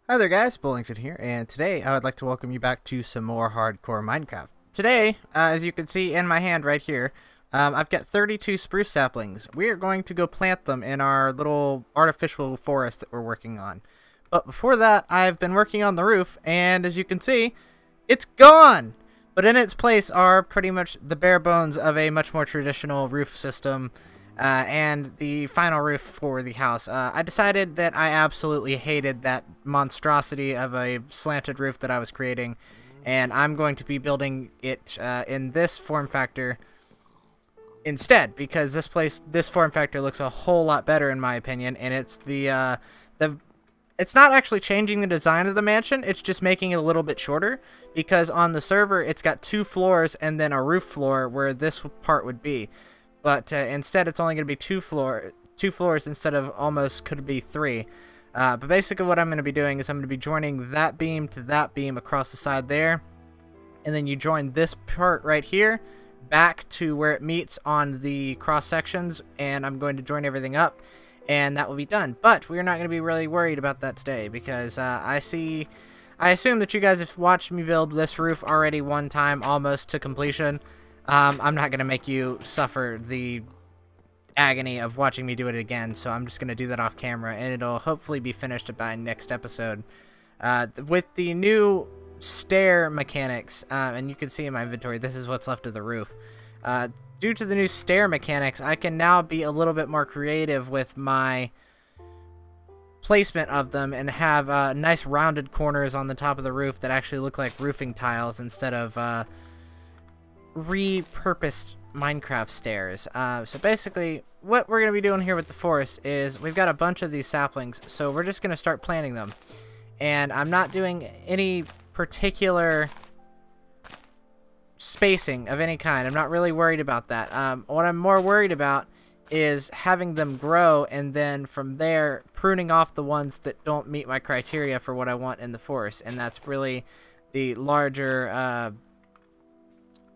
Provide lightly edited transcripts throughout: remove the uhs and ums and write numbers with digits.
Hi there guys, Bowlington here, and today I would like to welcome you back to some more hardcore Minecraft. Today, as you can see in my hand right here, I've got 32 spruce saplings. We are going to go plant them in our little artificial forest that we're working on. But before that, I've been working on the roof, and as you can see, it's gone! But in its place are pretty much the bare bones of a much more traditional roof system, and the final roof for the house. I decided that I absolutely hated that monstrosity of a slanted roof that I was creating, and I'm going to be building it in this form factor instead, because this form factor looks a whole lot better in my opinion, and it's it's not actually changing the design of the mansion, it's just making it a little bit shorter, because on the server it's got 2 floors and then a roof floor where this part would be. But instead, it's only going to be two floors instead of almost could be 3. But basically what I'm going to be doing is I'm going to be joining that beam to that beam across the side there. And then you join this part right here back to where it meets on the cross sections. And I'm going to join everything up. And that will be done. But we're not going to be really worried about that today. Because I assume that you guys have watched me build this roof already one time almost to completion. I'm not going to make you suffer the agony of watching me do it again, so I'm just going to do that off camera, and it'll hopefully be finished by next episode. With the new stair mechanics, and you can see in my inventory, this is what's left of the roof. Due to the new stair mechanics, I can now be a little bit more creative with my placement of them and have nice rounded corners on the top of the roof that actually look like roofing tiles instead of repurposed Minecraft stairs. So basically what we're going to be doing here with the forest is we've got a bunch of these saplings, so we're just going to start planting them. And I'm not doing any particular spacing of any kind. I'm not really worried about that. What I'm more worried about is having them grow and then from there pruning off the ones that don't meet my criteria for what I want in the forest. And that's really the larger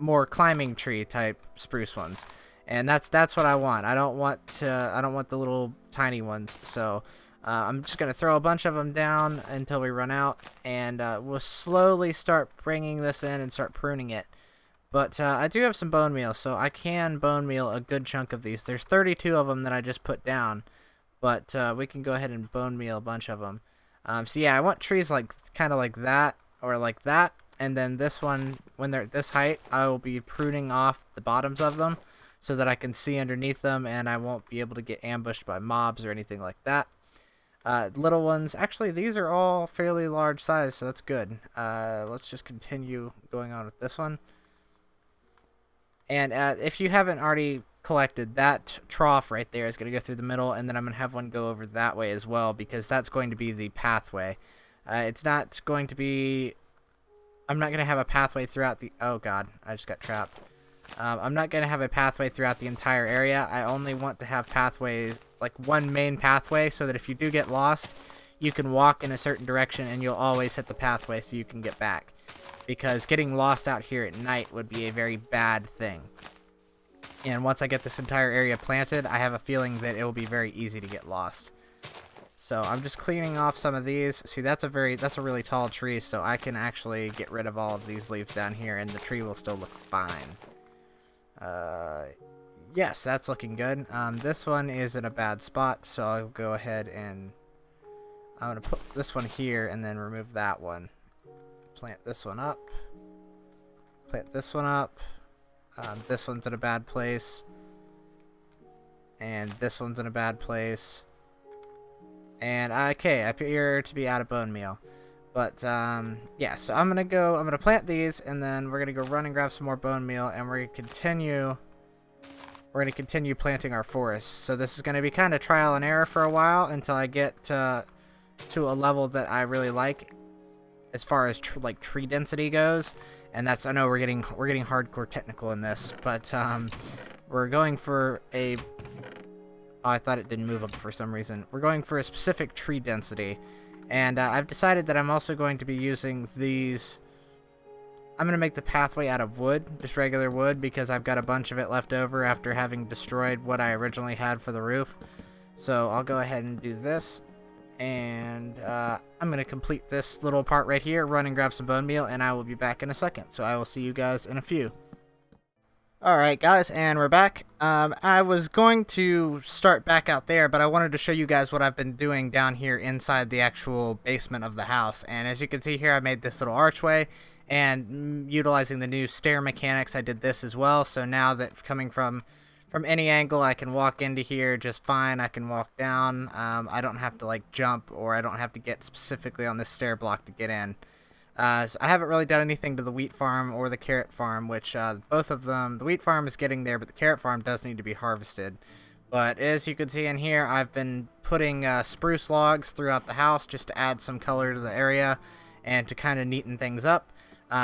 more climbing tree type spruce ones, and that's what I want. I don't want the little tiny ones, so I'm just gonna throw a bunch of them down until we run out, and we'll slowly start bringing this in and start pruning it. But I do have some bone meal, so I can bone meal a good chunk of these. There's 32 of them that I just put down, but we can go ahead and bone meal a bunch of them. So yeah, I want trees like kind of like that or like that. And then this one, when they're at this height, I will be pruning off the bottoms of them so that I can see underneath them and I won't be able to get ambushed by mobs or anything like that. Little ones, actually these are all fairly large size, so that's good. Let's just continue going on with this one. And if you haven't already collected, that trough right there is going to go through the middle, and then I'm going to have one go over that way as well, because that's going to be the pathway. It's not going to be... I'm not going to have a pathway throughout the... Oh god, I just got trapped. I'm not going to have a pathway throughout the entire area. I only want to have pathways, like one main pathway, so that if you do get lost, you can walk in a certain direction and you'll always hit the pathway so you can get back. Because getting lost out here at night would be a very bad thing. And once I get this entire area planted, I have a feeling that it will be very easy to get lost. So I'm just cleaning off some of these. See, that's a really tall tree, so I can actually get rid of all of these leaves down here, and the tree will still look fine. Yes, that's looking good. This one is in a bad spot, so I'll go ahead and I'm gonna put this one here and then remove that one. Plant this one up. Plant this one up. This one's in a bad place, and this one's in a bad place. And okay, I appear to be out of bone meal. But yeah, so I'm gonna plant these, and then we're gonna go run and grab some more bone meal, and we're gonna continue planting our forest. So this is gonna be kind of trial and error for a while until I get to a level that I really like as far as like tree density goes. And that's, I know we're getting hardcore technical in this, but we're going for a... Oh, I thought it didn't move up for some reason. We're going for a specific tree density. And I've decided that I'm also going to be using these... I'm going to make the pathway out of wood, just regular wood, because I've got a bunch of it left over after having destroyed what I originally had for the roof. So I'll go ahead and do this. And I'm going to complete this little part right here, run and grab some bone meal, and I will be back in a second. So I will see you guys in a few. Alright guys, and we're back. I was going to start back out there, but I wanted to show you guys what I've been doing down here inside the actual basement of the house. And as you can see here, I made this little archway, and utilizing the new stair mechanics, I did this as well. So now that coming from any angle, I can walk into here just fine. I can walk down. I don't have to like jump, or I don't have to get specifically on this stair block to get in. So I haven't really done anything to the wheat farm or the carrot farm, which both of them, the wheat farm is getting there, but the carrot farm does need to be harvested. But as you can see in here, I've been putting spruce logs throughout the house just to add some color to the area and to kind of neaten things up.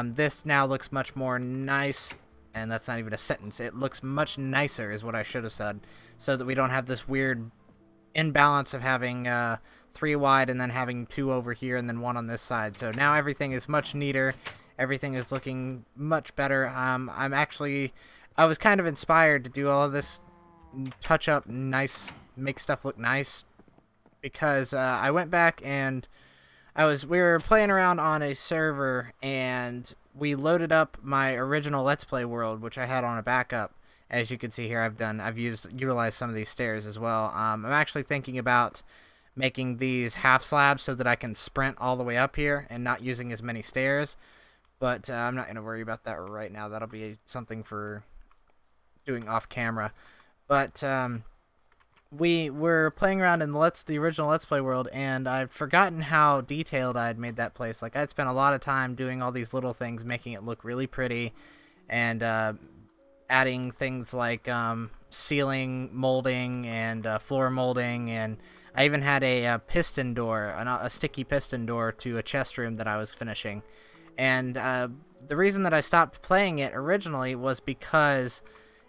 This now looks much more nice, and that's not even a sentence. It looks much nicer is what I should have said, so that we don't have this weird imbalance of having 3 wide and then having 2 over here and then 1 on this side. So now everything is much neater. Everything is looking much better. I was kind of inspired to do all of this touch up nice, make stuff look nice, because I went back and we were playing around on a server, and we loaded up my original Let's Play world, which I had on a backup. As you can see here, I've utilized some of these stairs as well. I'm actually thinking about making these half slabs so that I can sprint all the way up here and not using as many stairs. But I'm not going to worry about that right now. That'll be something for doing off camera. But we were playing around in the original Let's Play world, and I'd forgotten how detailed I had made that place. Like, I'd spent a lot of time doing all these little things, making it look really pretty, and adding things like ceiling molding and floor molding, and I even had a piston door, a sticky piston door to a chest room that I was finishing. And the reason that I stopped playing it originally was because,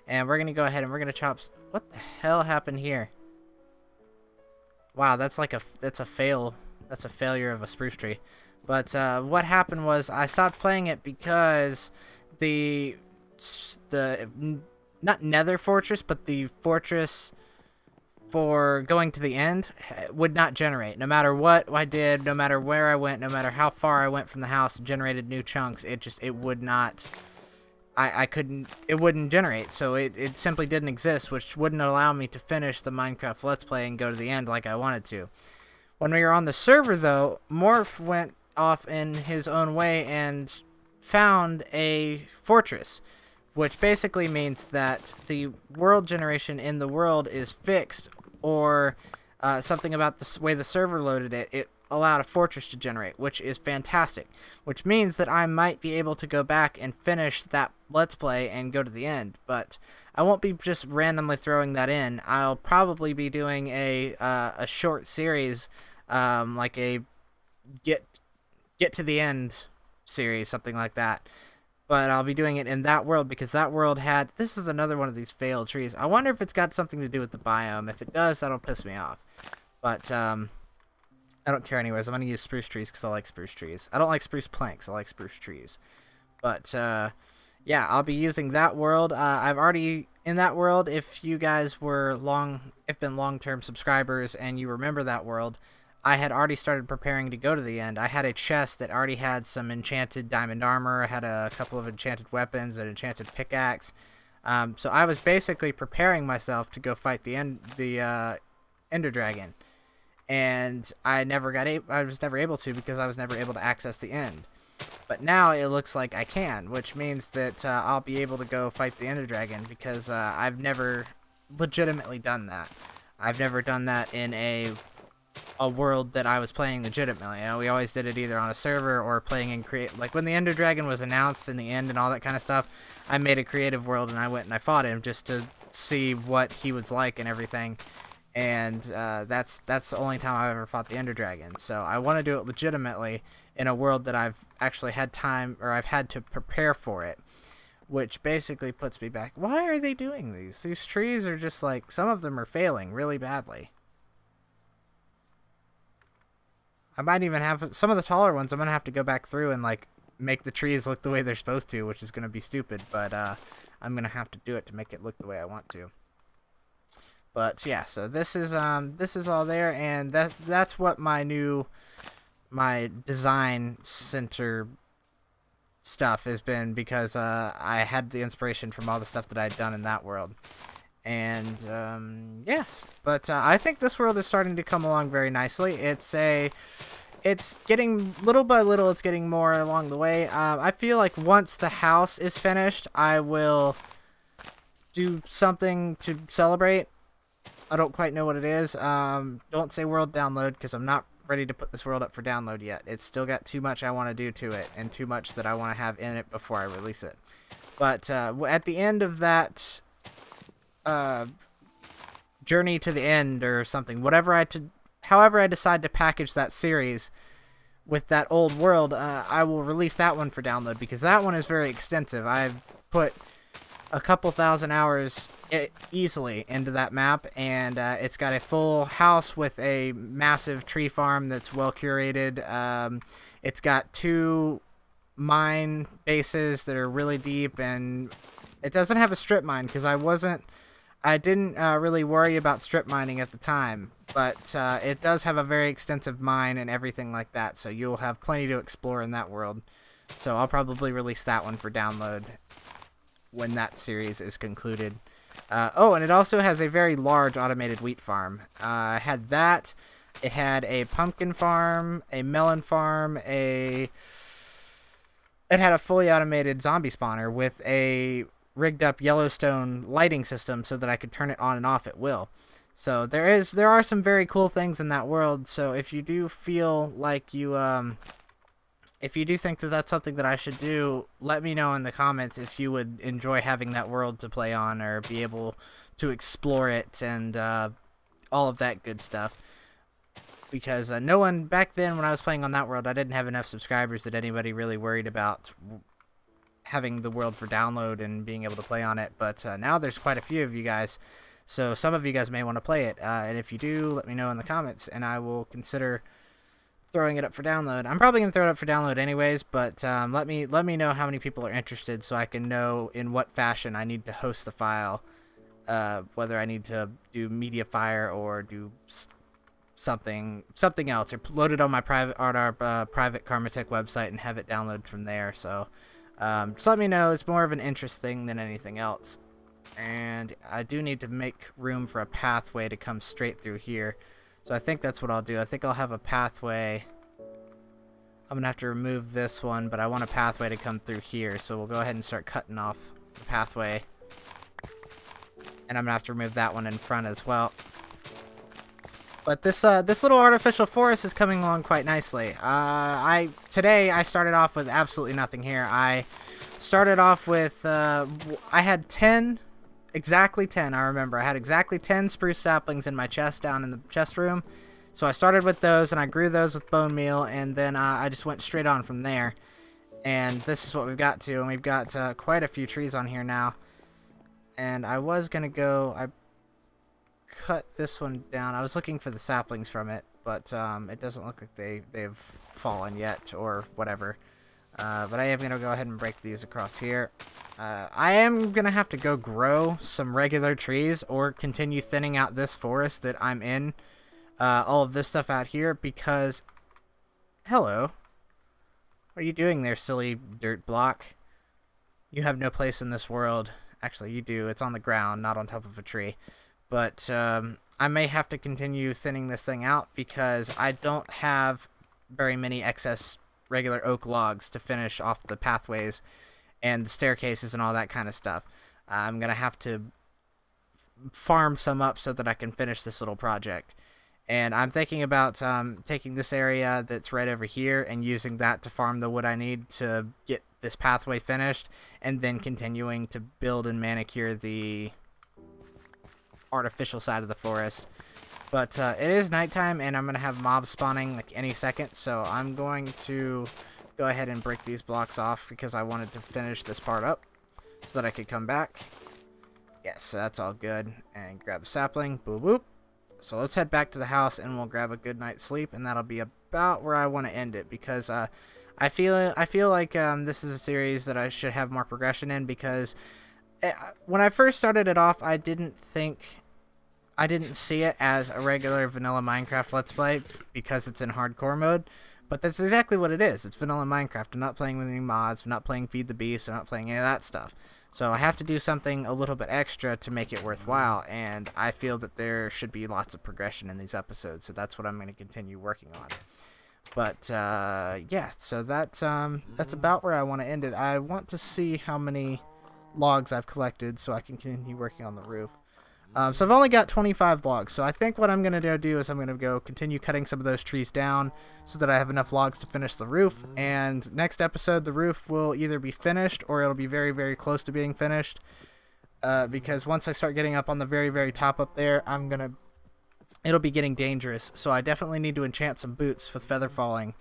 and we're going to go ahead and we're going to chop... What the hell happened here? Wow, that's a failure of a spruce tree. But what happened was I stopped playing it because the not nether fortress, but the fortress for going to the end would not generate. No matter what I did, no matter where I went, no matter how far I went from the house, it generated new chunks. It would not... it wouldn't generate, so it simply didn't exist, which wouldn't allow me to finish the Minecraft Let's Play and go to the end like I wanted to. When we were on the server, though, Morph went off in his own way and found a fortress, which basically means that the world generation in the world is fixed, or something about the way the server loaded it, it allowed a fortress to generate, which is fantastic, which means that I might be able to go back and finish that Let's Play and go to the end. But I won't be just randomly throwing that in. I'll probably be doing a short series, like a get to the end series, something like that. But I'll be doing it in that world, because that world had... This is another one of these failed trees. I wonder if it's got something to do with the biome. If it does, that'll piss me off. But I don't care anyways. I'm going to use spruce trees because I like spruce trees. I don't like spruce planks. I like spruce trees. But, yeah, I'll be using that world. I've already... In that world, if you guys were been long-term subscribers and you remember that world, I had already started preparing to go to the end. I had a chest that already had some enchanted diamond armor. I had a couple of enchanted weapons, an enchanted pickaxe. So I was basically preparing myself to go fight the Ender Dragon. And I was never able to, because I was never able to access the end. But now it looks like I can, which means that I'll be able to go fight the Ender Dragon, because I've never legitimately done that. I've never done that in a world that I was playing legitimately. You know, we always did it either on a server or playing in like when the Ender Dragon was announced in the end and all that kind of stuff, I made a creative world and I went and I fought him just to see what he was like and everything. And that's the only time I've ever fought the Ender Dragon. So I want to do it legitimately in a world that I've actually had time, or I've had to prepare for it, which basically puts me back. Why are they doing these? These trees are just like, some of them are failing really badly. I might even have some of the taller ones. I'm going to have to go back through and like make the trees look the way they're supposed to, which is going to be stupid, but I'm going to have to do it to make it look the way I want to. But yeah, so this is all there, and that's what my design center stuff has been, because I had the inspiration from all the stuff that I'd done in that world. And yes, but I think this world is starting to come along very nicely. It's getting, little by little, it's getting more along the way. I feel like once the house is finished, I will do something to celebrate. I don't quite know what it is. Don't say world download, because I'm not ready to put this world up for download yet. It's still got too much I want to do to it, and too much that I want to have in it before I release it. But at the end of that journey to the end or something, however I decide to package that series with that old world, I will release that one for download, because that one is very extensive. I've put a couple thousand hours easily into that map, and it's got a full house with a massive tree farm that's well curated. It's got 2 mine bases that are really deep, and it doesn't have a strip mine, because I didn't really worry about strip mining at the time, but it does have a very extensive mine and everything like that, so you'll have plenty to explore in that world. So I'll probably release that one for download when that series is concluded. Oh, and it also has a very large automated wheat farm. I had that. It had a pumpkin farm, a melon farm, it had a fully automated zombie spawner with a rigged up Yellowstone lighting system so that I could turn it on and off at will. So there are some very cool things in that world. So if you do feel like if you do think that that's something that I should do, let me know in the comments if you would enjoy having that world to play on, or be able to explore it, and all of that good stuff. Because no one, back then when I was playing on that world, I didn't have enough subscribers that anybody really worried about having the world for download and being able to play on it. But now there's quite a few of you guys, so some of you guys may want to play it. And if you do, let me know in the comments, and I will consider throwing it up for download. I'm probably gonna throw it up for download anyways, but let me know how many people are interested, so I can know in what fashion I need to host the file, whether I need to do Mediafire or do something else, or load it on my private Karmatech website and have it download from there. So just let me know. It's more of an interest thing than anything else. And I do need to make room for a pathway to come straight through here. So I think that's what I'll do. I think I'll have a pathway. I'm going to have to remove this one, but I want a pathway to come through here. So we'll go ahead and start cutting off the pathway. And I'm going to have to remove that one in front as well. But this little artificial forest is coming along quite nicely. Today I started off with absolutely nothing here. I started off with, I had 10... exactly 10, I remember. I had exactly 10 spruce saplings in my chest down in the chest room. So I started with those, and I grew those with bone meal, and then I just went straight on from there. And this is what we've got to, and we've got quite a few trees on here now. And I was going to go, I cut this one down. I was looking for the saplings from it, but it doesn't look like they've fallen yet, or whatever. But I am going to go ahead and break these across here. I am going to have to go grow some regular trees, or continue thinning out this forest that I'm in. All of this stuff out here, because... Hello. What are you doing there, silly dirt block? You have no place in this world. Actually, you do. It's on the ground, not on top of a tree. But I may have to continue thinning this thing out, because I don't have very many excess regular oak logs to finish off the pathways and the staircases and all that kind of stuff. I'm going to have to farm some up so that I can finish this little project. And I'm thinking about taking this area that's right over here and using that to farm the wood I need to get this pathway finished, and then continuing to build and manicure the artificial side of the forest. But it is nighttime, and I'm going to have mobs spawning like any second, so I'm going to go ahead and break these blocks off, because I wanted to finish this part up so that I could come back. Yes, so that's all good. And grab a sapling. Boop, boop. So let's head back to the house, and we'll grab a good night's sleep, and that'll be about where I want to end it, because I feel like this is a series that I should have more progression in, because when I first started it off, I didn't think I didn't see it as a regular vanilla Minecraft Let's Play because it's in hardcore mode, but that's exactly what it is. It's vanilla Minecraft. I'm not playing with any mods. I'm not playing Feed the Beast. I'm not playing any of that stuff. So I have to do something a little bit extra to make it worthwhile, and I feel that there should be lots of progression in these episodes, so that's what I'm going to continue working on. But yeah, so that's about where I want to end it. I want to see how many logs I've collected so I can continue working on the roof. So I've only got 25 logs, so I think what I'm going to do is I'm going to go continue cutting some of those trees down so that I have enough logs to finish the roof, and next episode the roof will either be finished or it'll be very, very close to being finished, because once I start getting up on the very, very top up there, it'll be getting dangerous, so I definitely need to enchant some boots with feather falling.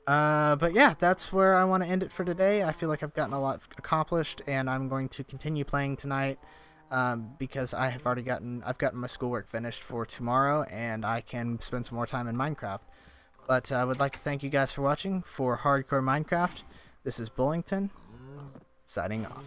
But yeah, that's where I want to end it for today. I feel like I've gotten a lot accomplished, and I'm going to continue playing tonight. Because I've gotten my schoolwork finished for tomorrow, and I can spend some more time in Minecraft. But I would like to thank you guys for watching for Hardcore Minecraft. This is Bowlington, signing off.